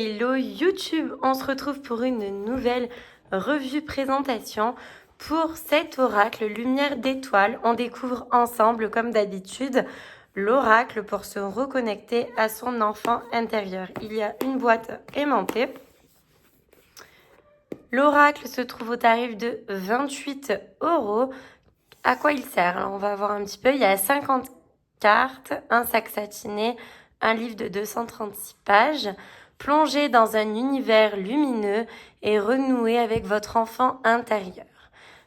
Hello YouTube, on se retrouve pour une nouvelle revue présentation pour cet oracle Lumière d'étoiles. On découvre ensemble, comme d'habitude, l'oracle pour se reconnecter à son enfant intérieur. Il y a une boîte aimantée. L'oracle se trouve au tarif de 28 €. À quoi il sert? Alors, on va voir un petit peu. Il y a 50 cartes, un sac satiné, un livre de 236 pages. Plongez dans un univers lumineux et renouez avec votre enfant intérieur.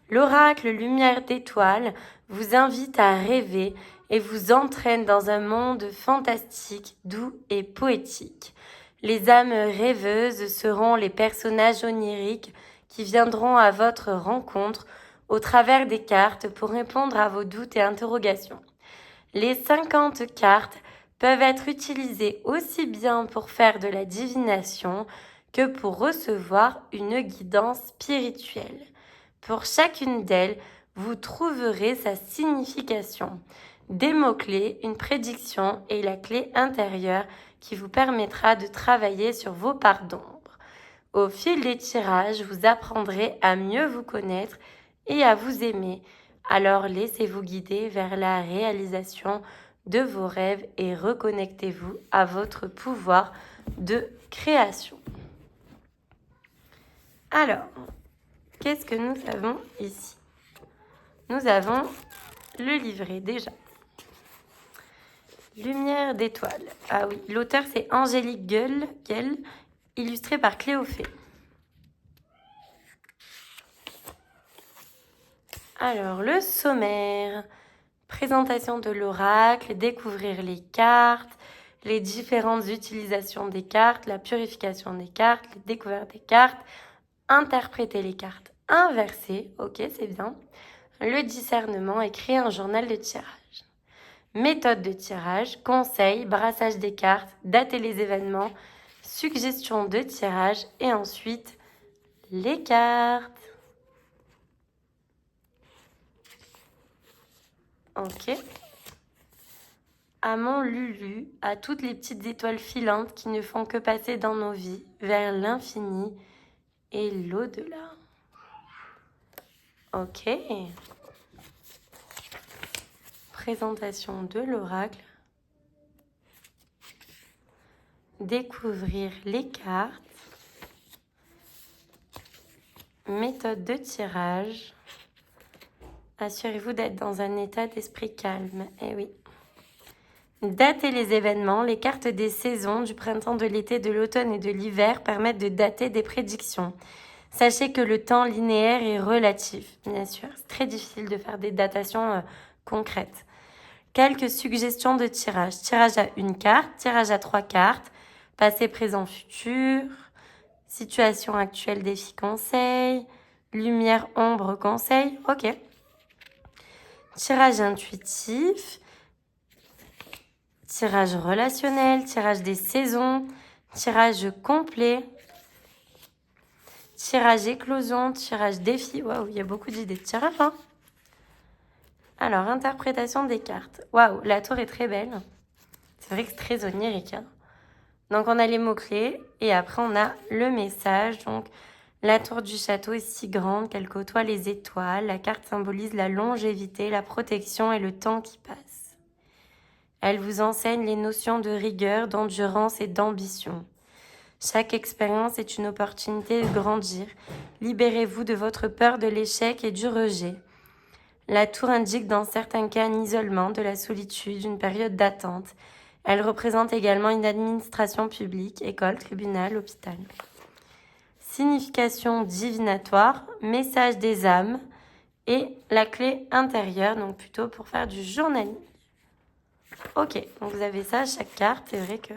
L'oracle Lumière d'étoiles vous invite à rêver et vous entraîne dans un monde fantastique, doux et poétique. Les âmes rêveuses seront les personnages oniriques qui viendront à votre rencontre au travers des cartes pour répondre à vos doutes et interrogations. Les 50 cartes peuvent être utilisées aussi bien pour faire de la divination que pour recevoir une guidance spirituelle. Pour chacune d'elles, vous trouverez sa signification, des mots-clés, une prédiction et la clé intérieure qui vous permettra de travailler sur vos parts d'ombre. Au fil des tirages, vous apprendrez à mieux vous connaître et à vous aimer. Alors laissez-vous guider vers la réalisation de vos rêves et reconnectez-vous à votre pouvoir de création. Alors, qu'est-ce que nous avons ici? Nous avons le livret déjà. Lumière d'étoiles. Ah oui, l'auteur c'est Angélique Guel, illustré par Cléophée. Alors, le sommaire. Présentation de l'oracle, découvrir les cartes, les différentes utilisations des cartes, la purification des cartes, les découvertes des cartes, interpréter les cartes inversées, ok, c'est bien, le discernement et créer un journal de tirage. Méthode de tirage, conseils, brassage des cartes, dater les événements, suggestions de tirage et ensuite les cartes. Ok. À mon Lulu, à toutes les petites étoiles filantes qui ne font que passer dans nos vies vers l'infini et l'au-delà. Ok. Présentation de l'oracle. Découvrir les cartes. Méthode de tirage. Assurez-vous d'être dans un état d'esprit calme. Eh oui. Dater les événements. Les cartes des saisons du printemps, de l'été, de l'automne et de l'hiver permettent de dater des prédictions. Sachez que le temps linéaire est relatif, bien sûr. C'est très difficile de faire des datations concrètes. Quelques suggestions de tirage. Tirage à une carte, tirage à 3 cartes, passé, présent, futur, situation actuelle, défi, conseil, lumière, ombre, conseil. Ok. Tirage intuitif, tirage relationnel, tirage des saisons, tirage complet, tirage éclosion, tirage défi. Waouh, il y a beaucoup d'idées de tirage, hein. Alors, interprétation des cartes. Waouh, la tour est très belle. C'est vrai que c'est très onirique, hein. Donc, on a les mots-clés et après, on a le message. Donc, la tour du château est si grande qu'elle côtoie les étoiles. La carte symbolise la longévité, la protection et le temps qui passe. Elle vous enseigne les notions de rigueur, d'endurance et d'ambition. Chaque expérience est une opportunité de grandir. Libérez-vous de votre peur de l'échec et du rejet. La tour indique dans certains cas un isolement, de la solitude, une période d'attente. Elle représente également une administration publique, école, tribunal, hôpital. Signification divinatoire, message des âmes et la clé intérieure, donc plutôt pour faire du journaling. Ok, donc vous avez ça à chaque carte. C'est vrai que...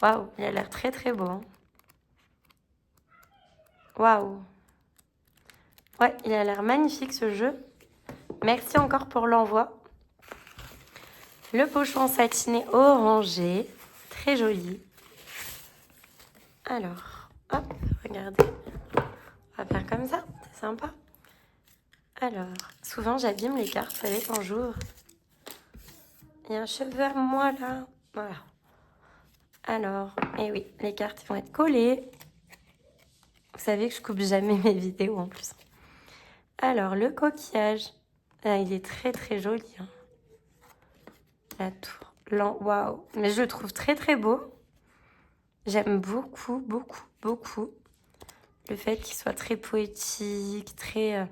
Waouh, il a l'air très très beau. Hein. Waouh. Ouais, il a l'air magnifique ce jeu. Merci encore pour l'envoi. Le pochon satiné orangé, très joli. Alors, hop, regardez. On va faire comme ça, c'est sympa. Alors, souvent j'abîme les cartes, vous savez, quand j'ouvre. Il y a un cheveu à moi là. Voilà. Alors, Et oui, les cartes vont être collées. Vous savez que je coupe jamais mes vidéos en plus. Alors, le coquillage. Ah, il est très très joli. Hein. La tour. Waouh. Mais je le trouve très très beau. J'aime beaucoup, beaucoup, beaucoup. Le fait qu'il soit très poétique, très...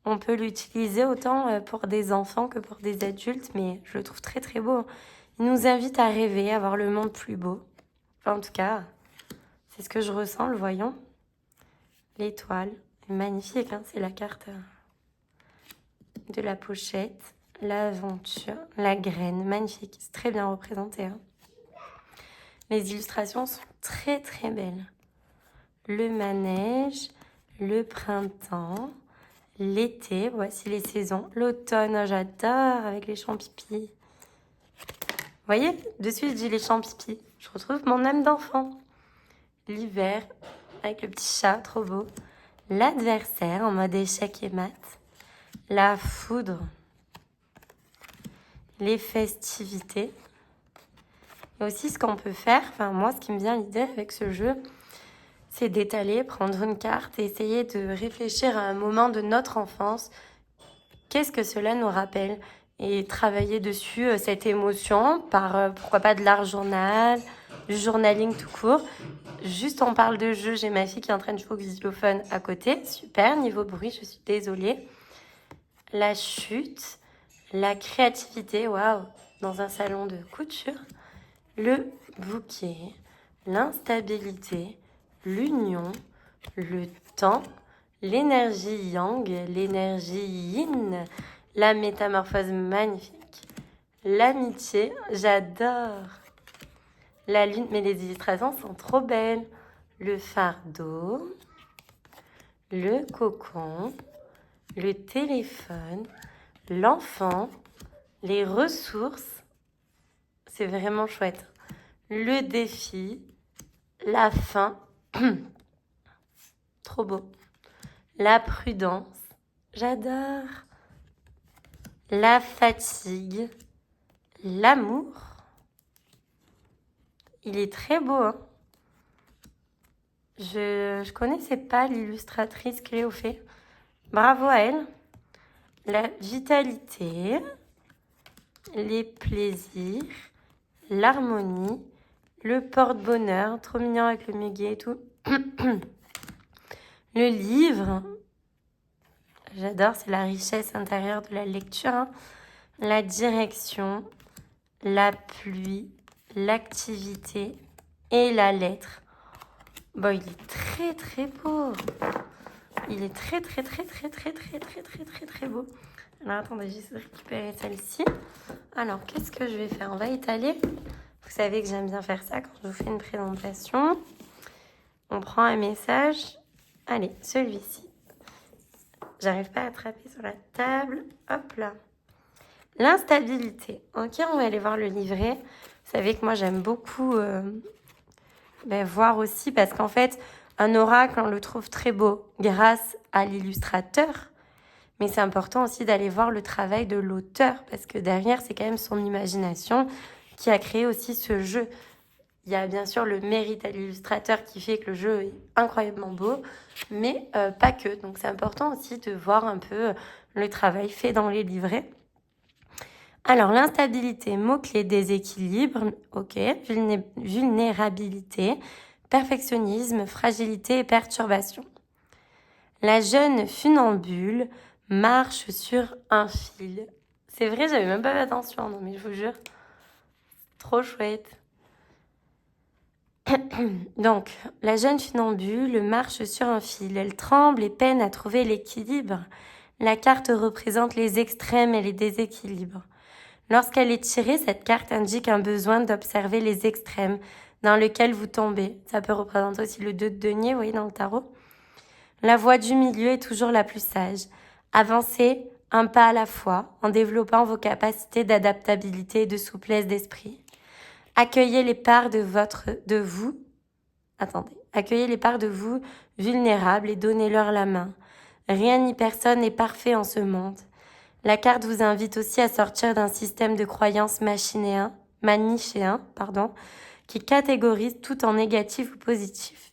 on peut l'utiliser autant pour des enfants que pour des adultes, mais je le trouve très très beau. Il nous invite à rêver, à voir le monde plus beau. Enfin, en tout cas, c'est ce que je ressens, le voyant. L'étoile, magnifique, hein, c'est la carte de la pochette. L'aventure, la graine, magnifique, c'est très bien représenté. Hein. Les illustrations sont très très belles. Le manège, le printemps, l'été, voici les saisons. L'automne, oh, j'adore avec les champs pipi. Vous voyez, dessus je dis les champs pipi. Je retrouve mon âme d'enfant. L'hiver, avec le petit chat, trop beau. L'adversaire en mode échec et mat. La foudre. Les festivités. Et aussi ce qu'on peut faire, enfin moi ce qui me vient à l'idée avec ce jeu, c'est d'étaler, prendre une carte et essayer de réfléchir à un moment de notre enfance. Qu'est-ce que cela nous rappelle? Et travailler dessus cette émotion par, pourquoi pas, de l'art journal, du journaling tout court. Juste on parle de jeu, j'ai ma fille qui est en train de jouer au xylophone à côté. Super, niveau bruit, je suis désolée. La chute, la créativité, waouh, dans un salon de couture. Le bouquet, l'instabilité, l'union, le temps, l'énergie yang, l'énergie yin, la métamorphose magnifique, l'amitié, j'adore. La lune, mais les illustrations sont trop belles. Le fardeau, le cocon, le téléphone, l'enfant, les ressources. C'est vraiment chouette. Le défi, la fin, trop beau. La prudence, j'adore. La fatigue, l'amour. Il est très beau, hein. Je connaissais pas l'illustratrice Cléo Fay. Bravo à elle. La vitalité, les plaisirs, l'harmonie, le porte-bonheur, trop mignon avec le muguet et tout. Le livre, j'adore, c'est la richesse intérieure de la lecture. Hein. La direction, la pluie, l'activité et la lettre. Bon, il est très très beau. Il est très très très très très très très très très très beau. Alors attendez, j'essaie de récupérer celle-ci. Alors qu'est-ce que je vais faire? On va étaler. Vous savez que j'aime bien faire ça quand je vous fais une présentation. On prend un message. Allez, celui-ci. J'arrive pas à attraper sur la table. Hop là. L'instabilité. Ok, on va aller voir le livret. Vous savez que moi j'aime beaucoup voir aussi parce qu'en fait, un oracle, on le trouve très beau grâce à l'illustrateur. Mais c'est important aussi d'aller voir le travail de l'auteur parce que derrière, c'est quand même son imagination qui a créé aussi ce jeu. Il y a bien sûr le mérite à l'illustrateur qui fait que le jeu est incroyablement beau, mais pas que. Donc c'est important aussi de voir un peu le travail fait dans les livrets. Alors l'instabilité, mot-clé déséquilibre, ok, vulnérabilité, perfectionnisme, fragilité et perturbation. La jeune funambule marche sur un fil. C'est vrai, j'avais même pas fait attention, non mais je vous jure. Trop chouette. Donc, la jeune funambule marche sur un fil. Elle tremble et peine à trouver l'équilibre. La carte représente les extrêmes et les déséquilibres. Lorsqu'elle est tirée, cette carte indique un besoin d'observer les extrêmes dans lesquels vous tombez. Ça peut représenter aussi le 2 de denier, vous voyez, dans le tarot. La voie du milieu est toujours la plus sage. Avancez un pas à la fois en développant vos capacités d'adaptabilité et de souplesse d'esprit. Accueillez les parts Accueillez les parts de vous vulnérables et donnez-leur la main. Rien ni personne n'est parfait en ce monde. La carte vous invite aussi à sortir d'un système de croyances manichéen, qui catégorise tout en négatif ou positif.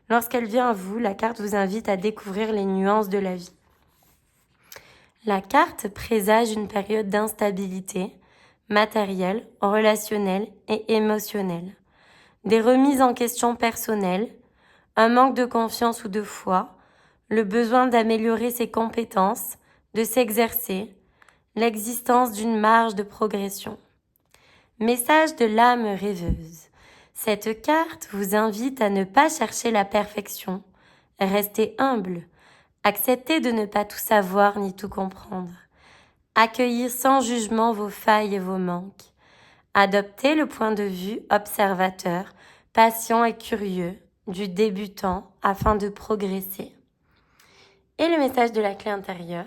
Lorsqu'elle vient à vous, la carte vous invite à découvrir les nuances de la vie. La carte présage une période d'instabilité matérielle, relationnelle et émotionnelle. Des remises en question personnelles, un manque de confiance ou de foi, le besoin d'améliorer ses compétences, de s'exercer, l'existence d'une marge de progression. Message de l'âme rêveuse. Cette carte vous invite à ne pas chercher la perfection, rester humble, accepter de ne pas tout savoir ni tout comprendre, accueillir sans jugement vos failles et vos manques, adopter le point de vue observateur, patient et curieux, du débutant afin de progresser. Et le message de la clé intérieure.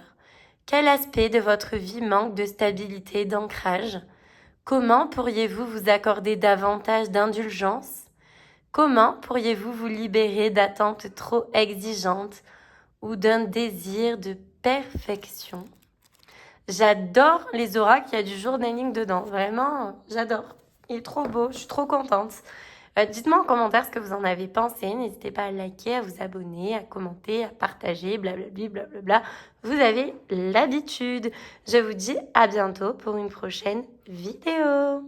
Quel aspect de votre vie manque de stabilité et d'ancrage? Comment pourriez-vous vous accorder davantage d'indulgence? Comment pourriez-vous vous libérer d'attentes trop exigeantes ou d'un désir de perfection? J'adore les auras qu'il y a du journaling dedans. Vraiment, j'adore. Il est trop beau, je suis trop contente. Dites-moi en commentaire ce que vous en avez pensé. N'hésitez pas à liker, à vous abonner, à commenter, à partager, blablabla, blablabla. Vous avez l'habitude. Je vous dis à bientôt pour une prochaine vidéo.